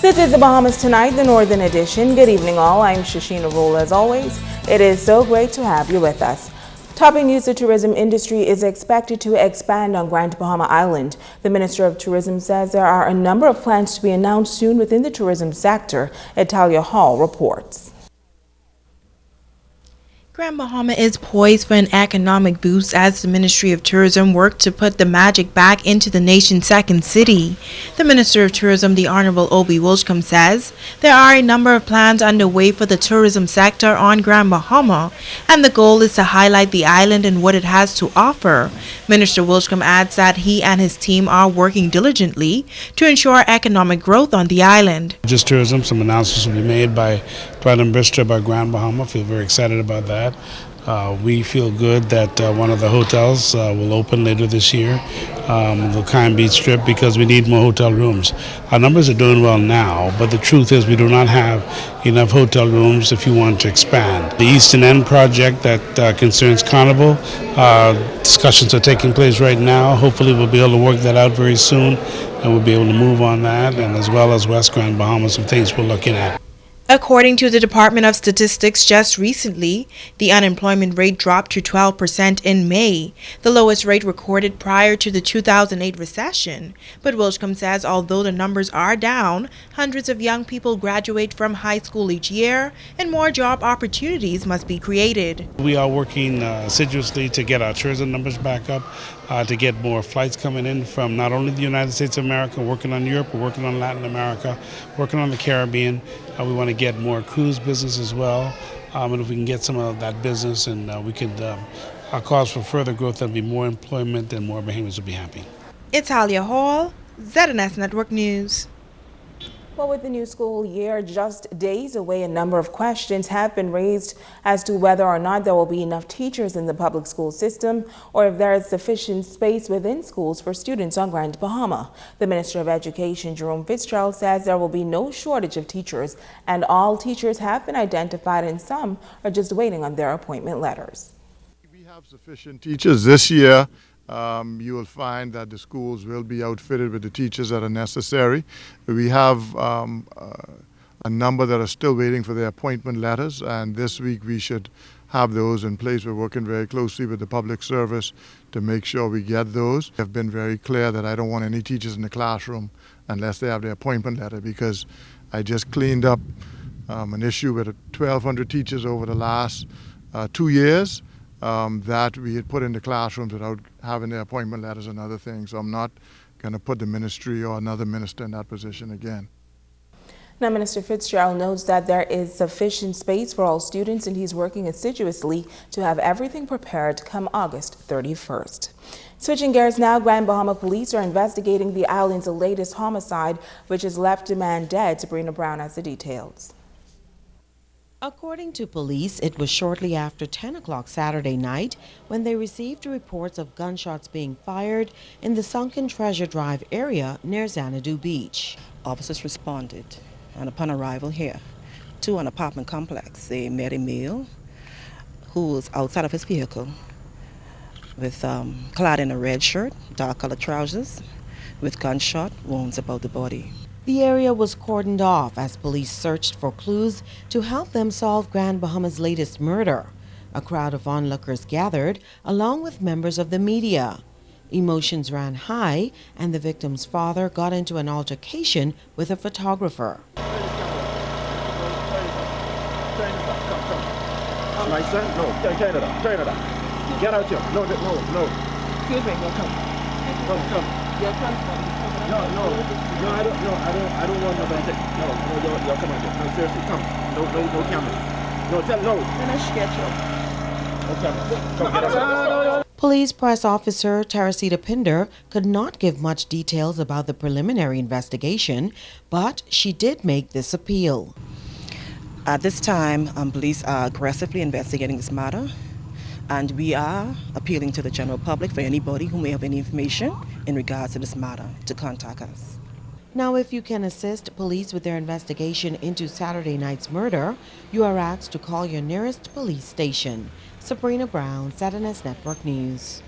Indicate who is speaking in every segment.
Speaker 1: This is the Bahamas Tonight, the Northern Edition. Good evening, all. I'm Shashina Rule. As always, it is so great to have you with us. Topping news, the tourism industry is expected to expand on Grand Bahama Island. The Minister of Tourism says there are a number of plans to be announced soon within the tourism sector. Italia Hall reports.
Speaker 2: Grand Bahama is poised for an economic boost as the Ministry of Tourism works to put the magic back into the nation's second city. The Minister of Tourism, the Honorable Obi Wilchcombe, says there are a number of plans underway for the tourism sector on Grand Bahama, and the goal is to highlight the island and what it has to offer. Minister Wilchcombe adds that he and his team are working diligently to ensure economic growth on the island.
Speaker 3: Just tourism, some announcements will be made by Prime Minister about Grand Bahama. Feel very excited about that. We feel good that one of the hotels will open later this year, the Kind Beach Strip, because we need more hotel rooms. Our numbers are doing well now, but the truth is we do not have enough hotel rooms if you want to expand. The Eastern End project that concerns Carnival, discussions are taking place right now. Hopefully we'll be able to work that out very soon, and we'll be able to move on that, and as well as West Grand Bahama, some things we're looking at.
Speaker 2: According to the Department of Statistics, just recently, the unemployment rate dropped to 12% in May, the lowest rate recorded prior to the 2008 recession. But Wilchcombe says although the numbers are down, hundreds of young people graduate from high school each year, and more job opportunities must be created.
Speaker 3: We are working assiduously to get our tourism numbers back up, to get more flights coming in from not only the United States of America, working on Europe, we're working on Latin America, working on the Caribbean. We want to get more cruise business as well, and if we can get some of that business, and we could cause for further growth, there'll be more employment and more Bahamians will be happy.
Speaker 2: Italia Hall, ZNS Network News.
Speaker 1: Well, with the new school year just days away, a number of questions have been raised as to whether or not there will be enough teachers in the public school system or if there is sufficient space within schools for students on Grand Bahama. The Minister of Education, Jerome Fitzgerald, says there will be no shortage of teachers, and all teachers have been identified and some are just waiting on their appointment letters.
Speaker 4: We have sufficient teachers this year. You will find that the schools will be outfitted with the teachers that are necessary. We have a number that are still waiting for their appointment letters, and this week we should have those in place. We're working very closely with the public service to make sure we get those. I've been very clear that I don't want any teachers in the classroom unless they have their appointment letter, because I just cleaned up an issue with 1,200 teachers over the last 2 years. That we had put in the classrooms without having their appointment letters and other things. So I'm not going to put the ministry or another minister in that position again.
Speaker 1: Now, Minister Fitzgerald notes that there is sufficient space for all students, and he's working assiduously to have everything prepared come August 31st. Switching gears now, Grand Bahama police are investigating the island's latest homicide, which has left a man dead. Sabrina Brown has the details.
Speaker 5: According to police, it was shortly after 10 o'clock Saturday night when they received reports of gunshots being fired in the Sunken Treasure Drive area near Xanadu Beach.
Speaker 6: Officers responded, and upon arrival here to an apartment complex, they met a male who was outside of his vehicle with clad in a red shirt, dark colored trousers, with gunshot wounds about the body.
Speaker 5: The area was cordoned off as police searched for clues to help them solve Grand Bahama's latest murder. A crowd of onlookers gathered, along with members of the media. Emotions ran high, and the victim's father got into an altercation with a photographer.
Speaker 7: My son? No, turn it up, turn it up. Get out here. No. Excuse me, come. Your son's no, I don't want no benefit. No, come on, no, seriously, come. No cameras. No. Finish, get you. No cameras. Come, get out.
Speaker 5: Police press officer Teresita Pinder could not give much details about the preliminary investigation, but she did make this appeal.
Speaker 6: At this time, police are aggressively investigating this matter, and we are appealing to the general public for anybody who may have any information in regards to this matter to contact us.
Speaker 5: Now, if you can assist police with their investigation into Saturday night's murder, you are asked to call your nearest police station. Sabrina Brown, ZNS Network News.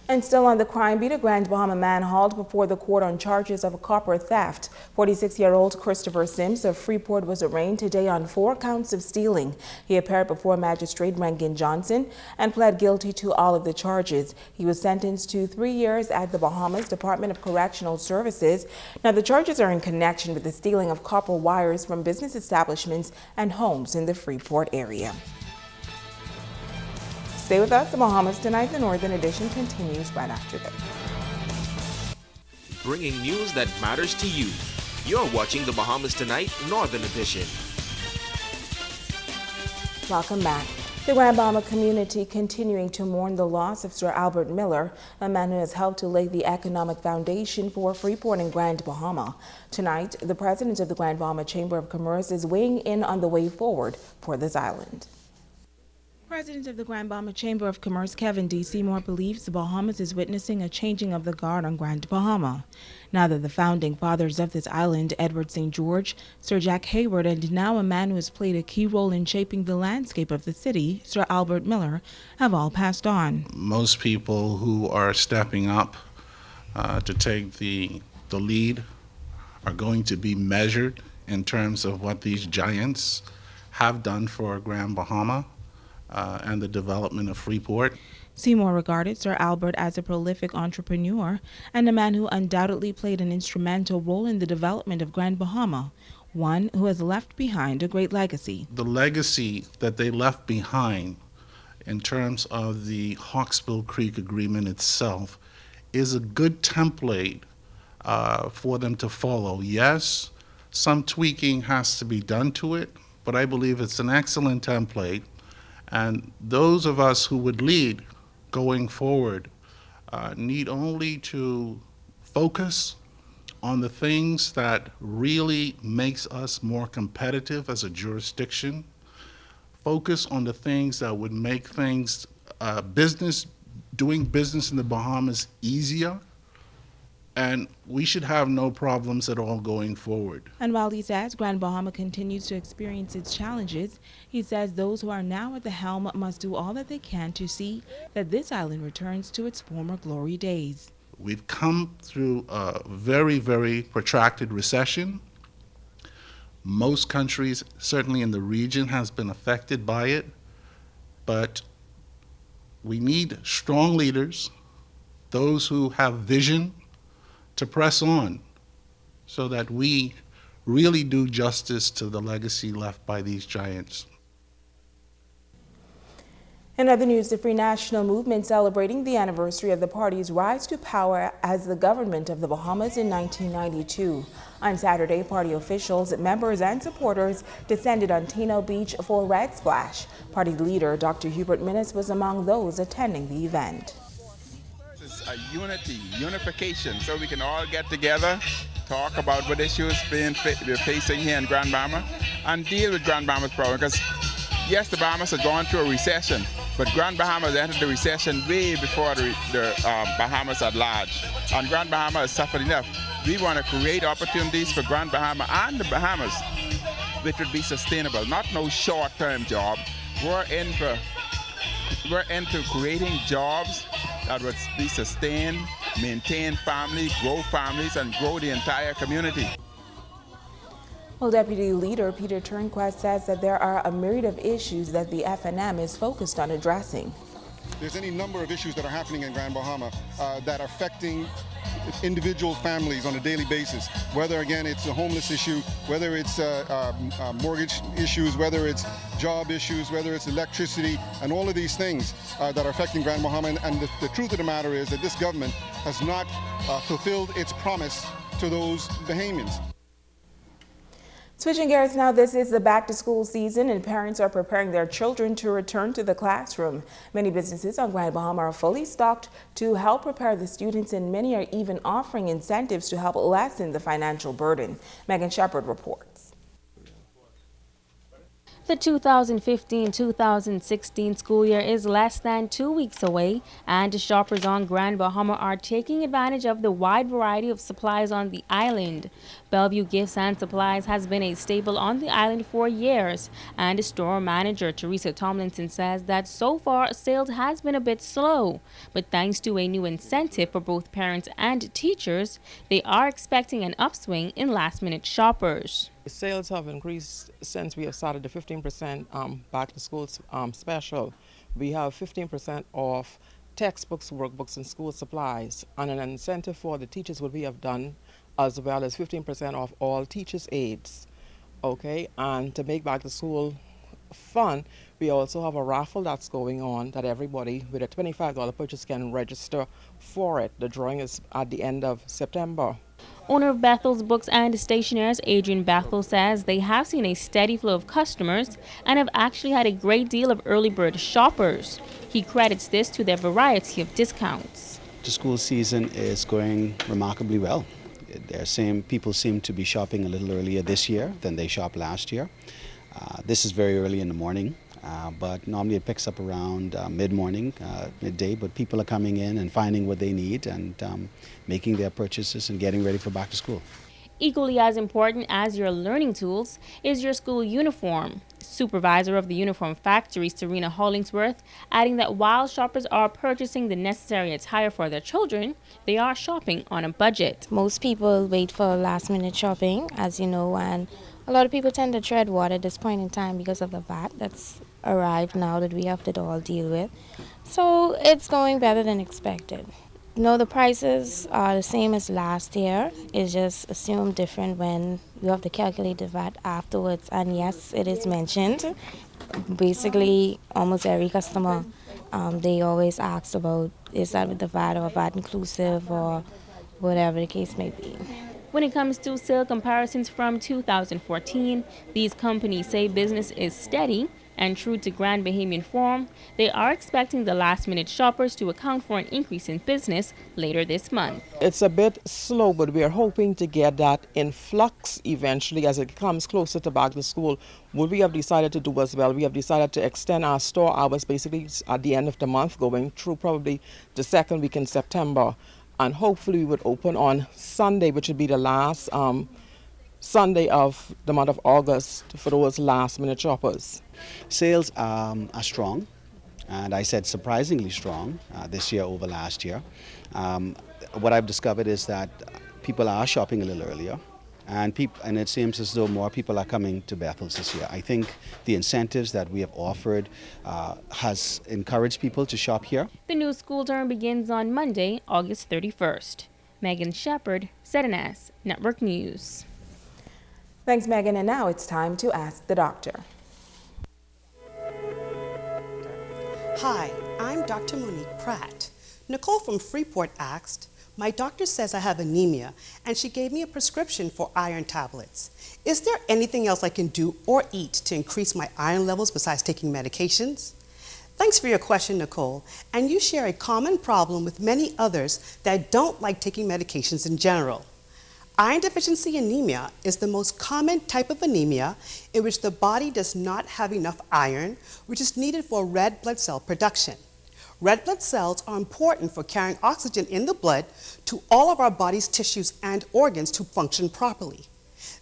Speaker 1: And still on the crime beat, a Grand Bahama man hauled before the court on charges of copper theft. 46-year-old Christopher Sims of Freeport was arraigned today on 4 counts of stealing. He appeared before Magistrate Rankin Johnson and pled guilty to all of the charges. He was sentenced to 3 years at the Bahamas Department of Correctional Services. Now, the charges are in connection with the stealing of copper wires from business establishments and homes in the Freeport area. Stay with us. The Bahamas Tonight, the Northern Edition continues right after this.
Speaker 8: Bringing news that matters to you. You're watching the Bahamas Tonight, Northern Edition.
Speaker 1: Welcome back. The Grand Bahama community continuing to mourn the loss of Sir Albert Miller, a man who has helped to lay the economic foundation for Freeport and Grand Bahama. Tonight, the president of the Grand Bahama Chamber of Commerce is weighing in on the way forward for this island. President of the Grand Bahama Chamber of Commerce, Kevin D. Seymour, believes the Bahamas is witnessing a changing of the guard on Grand Bahama. Now that the founding fathers of this island, Edward St. George, Sir Jack Hayward, and now a man who has played a key role in shaping the landscape of the city, Sir Albert Miller, have all passed on.
Speaker 9: Most people who are stepping up to take the lead are going to be measured in terms of what these giants have done for Grand Bahama. And the development of Freeport.
Speaker 1: Seymour regarded Sir Albert as a prolific entrepreneur and a man who undoubtedly played an instrumental role in the development of Grand Bahama, one who has left behind a great legacy.
Speaker 9: The legacy that they left behind in terms of the Hawksbill Creek Agreement itself is a good template for them to follow. Yes, some tweaking has to be done to it, but I believe it's an excellent template. And those of us who would lead going forward need only to focus on the things that really makes us more competitive as a jurisdiction, focus on the things that would make things, doing business in the Bahamas easier, and we should have no problems at all going forward.
Speaker 1: And while he says Grand Bahama continues to experience its challenges, he says those who are now at the helm must do all that they can to see that this island returns to its former glory days.
Speaker 9: We've come through a very, very protracted recession. Most countries, certainly in the region, has been affected by it, but we need strong leaders, those who have vision, to press on so that we really do justice to the legacy left by these giants.
Speaker 1: In other news, the Free National Movement celebrating the anniversary of the party's rise to power as the government of the Bahamas in 1992. On Saturday, party officials, members, and supporters descended on Tino Beach for a Red Splash. Party leader Dr. Hubert Minnis was among those attending the event.
Speaker 10: A unification, so we can all get together, talk about what issues we're facing here in Grand Bahama, and deal with Grand Bahama's problem. Because yes, the Bahamas have gone through a recession, but Grand Bahama has entered the recession way before the Bahamas at large, and Grand Bahama has suffered enough. We want to create opportunities for Grand Bahama and the Bahamas, which would be sustainable, not no short-term job. We're into creating jobs that would be sustained, maintain family, grow families, and grow the entire community.
Speaker 1: Well, Deputy Leader Peter Turnquest says that there are a myriad of issues that the FNM is focused on addressing.
Speaker 11: There's any number of issues that are happening in Grand Bahama that are affecting individual families on a daily basis, whether again it's a homeless issue, whether it's mortgage issues, whether it's job issues, whether it's electricity, and all of these things that are affecting Grand Bahama. And the truth of the matter is that this government has not fulfilled its promise to those Bahamians.
Speaker 1: Switching gears now, this is the back-to-school season and parents are preparing their children to return to the classroom. Many businesses on Grand Bahama are fully stocked to help prepare the students, and many are even offering incentives to help lessen the financial burden. Megan Shepard reports.
Speaker 12: The 2015-2016 school year is less than 2 weeks away, and shoppers on Grand Bahama are taking advantage of the wide variety of supplies on the island. Bellevue Gifts and Supplies has been a staple on the island for years, and store manager Teresa Tomlinson says that so far sales has been a bit slow, but thanks to a new incentive for both parents and teachers, they are expecting an upswing in last-minute shoppers.
Speaker 13: Sales have increased since we have started the 15% back to school special. We have 15% off textbooks, workbooks, and school supplies, and an incentive for the teachers what we have done, as well as 15% off all teachers' aids. Okay, and to make back to school fun, we also have a raffle that's going on that everybody with a $25 purchase can register for it. The drawing is at the end of September.
Speaker 12: Owner of Bethel's Books and Stationers, Adrian Bethel, says they have seen a steady flow of customers and have actually had a great deal of early bird shoppers. He credits this to their variety of discounts.
Speaker 14: The school season is going remarkably well. People seem to be shopping a little earlier this year than they shopped last year. This is very early in the morning, but normally it picks up around mid-morning, midday, but people are coming in and finding what they need and making their purchases and getting ready for back to school.
Speaker 12: Equally as important as your learning tools is your school uniform. Supervisor of the uniform factory, Serena Hollingsworth, adding that while shoppers are purchasing the necessary attire for their children, they are shopping on a budget.
Speaker 15: Most people wait for last-minute shopping, as you know, and a lot of people tend to tread water at this point in time because of the VAT that's arrived now that we have to all deal with. So it's going better than expected. No, the prices are the same as last year. It's just assumed different when you have to calculate the VAT afterwards. And yes, it is mentioned. Basically, almost every customer, they always ask about, is that with the VAT or VAT inclusive or whatever the case may be.
Speaker 12: When it comes to sale comparisons from 2014, these companies say business is steady, and true to Grand Bahamian form, they are expecting the last-minute shoppers to account for an increase in business later this month.
Speaker 13: It's a bit slow, but we are hoping to get that in flux eventually as it comes closer to back to school. What we have decided to do as well, we have decided to extend our store hours basically at the end of the month, going through probably the second week in September. And hopefully we would open on Sunday, which would be the last Sunday of the month of August for those last-minute shoppers.
Speaker 14: Sales are strong, and I said surprisingly strong this year over last year. What I've discovered is that people are shopping a little earlier, and it seems as though more people are coming to Bethel's this year. I think the incentives that we have offered has encouraged people to shop here.
Speaker 12: The new school term begins on Monday, August 31st. Megan Shepard, ZNS Network News.
Speaker 1: Thanks, Megan. And now it's time to Ask the Doctor.
Speaker 16: Hi, I'm Dr. Monique Pratt. Nicole from Freeport asked, my doctor says I have anemia, and she gave me a prescription for iron tablets. Is there anything else I can do or eat to increase my iron levels besides taking medications? Thanks for your question, Nicole. And you share a common problem with many others that don't like taking medications in general. Iron deficiency anemia is the most common type of anemia in which the body does not have enough iron, which is needed for red blood cell production. Red blood cells are important for carrying oxygen in the blood to all of our body's tissues and organs to function properly.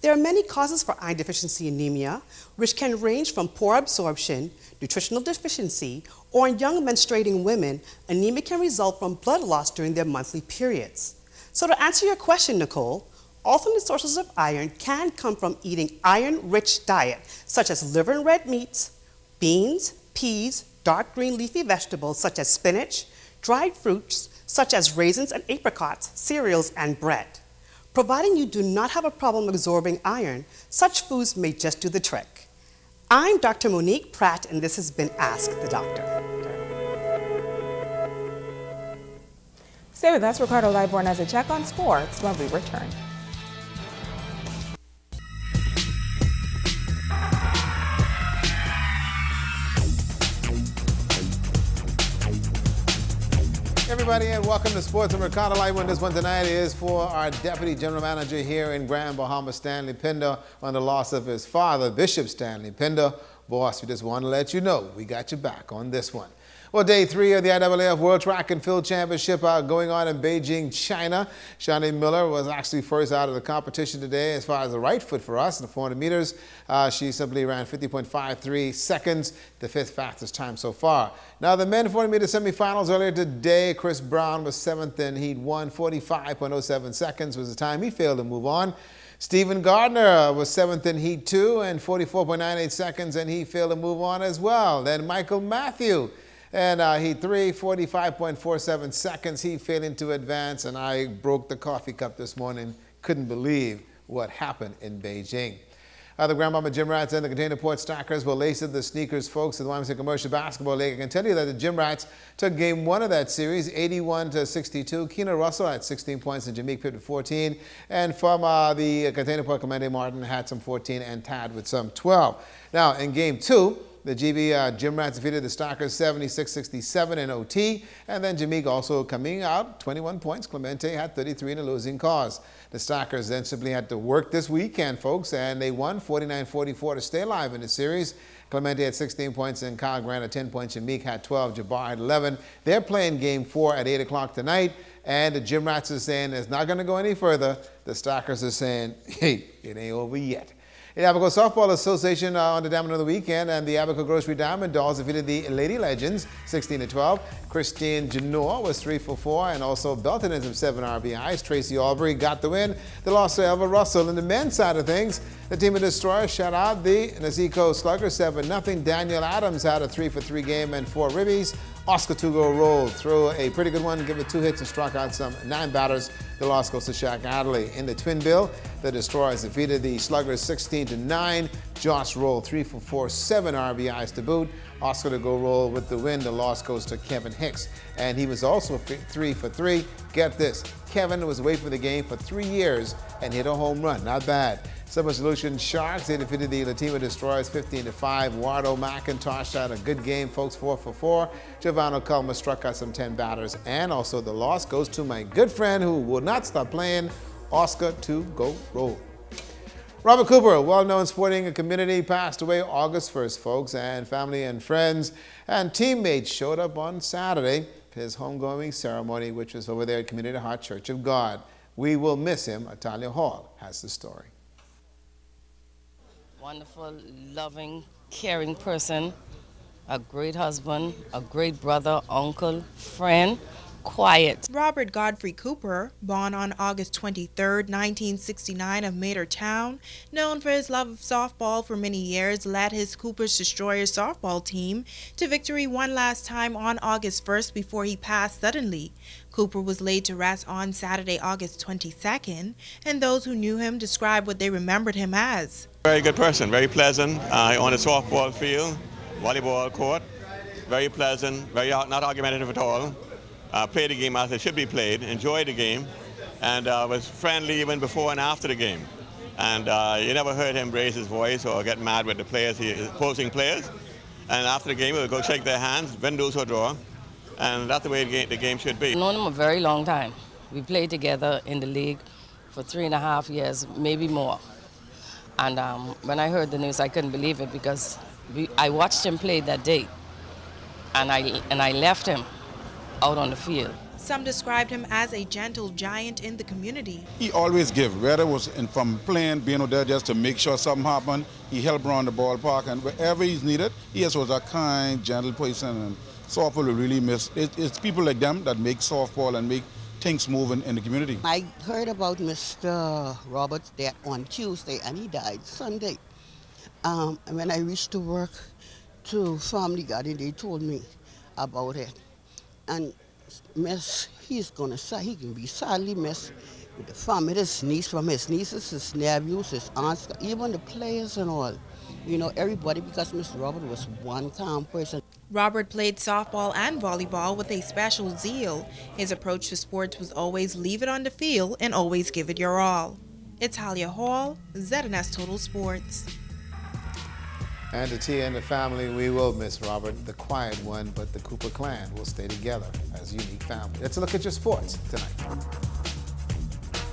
Speaker 16: There are many causes for iron deficiency anemia, which can range from poor absorption, nutritional deficiency, or in young menstruating women, anemia can result from blood loss during their monthly periods. So to answer your question, Nicole, alternate sources of iron can come from eating iron-rich diet, such as liver and red meats, beans, peas, dark green leafy vegetables such as spinach, dried fruits such as raisins and apricots, cereals, and bread. Providing you do not have a problem absorbing iron, such foods may just do the trick. I'm Dr. Monique Pratt, and this has been Ask the Doctor.
Speaker 1: Stay with us. Ricardo Liborn has a check on sports when we return.
Speaker 17: Everybody, and welcome to Sports. And Ricardo Light. This one tonight is for our Deputy General Manager here in Grand Bahama, Stanley Pender, on the loss of his father, Bishop Stanley Pender, boss, we just want to let you know we got your back on this one. Well, day 3 of the IAAF World Track and Field Championship going on in Beijing, China. Shawnee Miller was actually first out of the competition today as far as the right foot for us in the 400 meters. She simply ran 50.53 seconds, the 5th fastest time so far. Now, the men 400 meter semifinals earlier today, Chris Brown was 7th in Heat 1, 45.07 seconds was the time. He failed to move on. Stephen Gardner was 7th in Heat 2 and 44.98 seconds, and he failed to move on as well. Then Michael Matthew. And Heat 3, 45.47 seconds. He failing to advance, and I broke the coffee cup this morning. Couldn't believe what happened in Beijing. The Grand Bahama Gym Rats and the Container Port Stackers will lace the sneakers, folks, at the YMCA Commercial Basketball League. I can tell you that the Gym Rats took game 1 of that series, 81-62. Keena Russell had 16 points and Jameek Pitt with 14. And from the Container Port, Clemente Martin had some 14 and Tad with some 12. Now, in game 2, the GB Gym Rats defeated the Stackers 76-67 in OT. And then Jameek also coming out, 21 points. Clemente had 33 in a losing cause. The Stackers then simply had to work this weekend, folks, and they won 49-44 to stay alive in the series. Clemente had 16 points and Kyle Grant had 10 points. Jameek had 12, Jabbar had 11. They're playing game 4 at 8 o'clock tonight. And the Gym Rats are saying it's not going to go any further. The Stackers are saying, hey, it ain't over yet. The Abaco Softball Association on the Diamond of the weekend, and the Abaco Grocery Diamond Dolls defeated the Lady Legends 16-12. Christine Janor was 3 for 4 and also belted in some 7 RBIs. Tracy Albury got the win. The loss to Elva Russell. In the men's side of things, the team of Destroyers shut out the Nazico Sluggers 7-0. Daniel Adams had a 3 for 3 game and 4 ribbies. Oscar Tugo rolled through a pretty good one, give it 2 hits and struck out some 9 batters. The loss goes to Shaq Adderley. In the twin bill, the Destroyers defeated the Sluggers 16-9. Josh rolled 3 for 4, 7 RBIs to boot. Oscar to go roll with the win. The loss goes to Kevin Hicks. And he was also 3 for 3. Get this, Kevin was away from the game for 3 years and hit a home run. Not bad. Summer Solution Sharks, they defeated the Latima Destroyers 15-5. Wardo McIntosh had a good game, folks, 4 for 4. Giovanni Culma struck out some 10 batters. And also the loss goes to my good friend who will not stop playing, Oscar to go roll. Robert Cooper, a well-known sporting community, passed away August 1st, folks, and family and friends and teammates showed up on Saturday for his homegoing ceremony, which was over there at Community Heart Church of God. We will miss him. Atalia Hall has the story.
Speaker 18: Wonderful, loving, caring person, a great husband, a great brother, uncle, friend, quiet.
Speaker 2: Robert Godfrey Cooper, born on August 23, 1969 of Matertown, known for his love of softball for many years, led his Cooper's Destroyers softball team to victory one last time on August 1st before he passed suddenly. Cooper was laid to rest on Saturday, August 22nd, and those who knew him described what they remembered him as.
Speaker 19: Very good person, very pleasant on the softball field, volleyball court, very pleasant, very not argumentative at all. Played the game as it should be played, enjoyed the game, and was friendly even before and after the game. And you never heard him raise his voice or get mad with the players, opposing players. And after the game, he would go shake their hands, windows or draw, and that's the way the game should be.
Speaker 18: I've known him a very long time. We played together in the league for 3.5 years, maybe more. And when I heard the news, I couldn't believe it because I watched him play that day, and I left him out on the field.
Speaker 2: Some described him as a gentle giant in the community.
Speaker 20: He always give, whether it was from playing, being out there just to make sure something happened. He helped around the ballpark, and wherever he's needed, he just was a kind, gentle person. And softball will really miss. It's people like them that make softball and make things move in the community.
Speaker 21: I heard about Mr. Roberts' death on Tuesday, and he died Sunday. And when I reached to work to Family Garden, they told me about it. And he can be sadly missed with the family, his niece, from his nieces, his nephews, his aunts, even the players and all. You know, everybody, because Mr. Robert was one calm person.
Speaker 2: Robert played softball and volleyball with a special zeal. His approach to sports was always leave it on the field and always give it your all. It's Talia Hall, ZNS Total Sports.
Speaker 17: And to Tia and the family, we will miss Robert, the quiet one, but the Cooper clan will stay together as a unique family. Let's look at your sports tonight.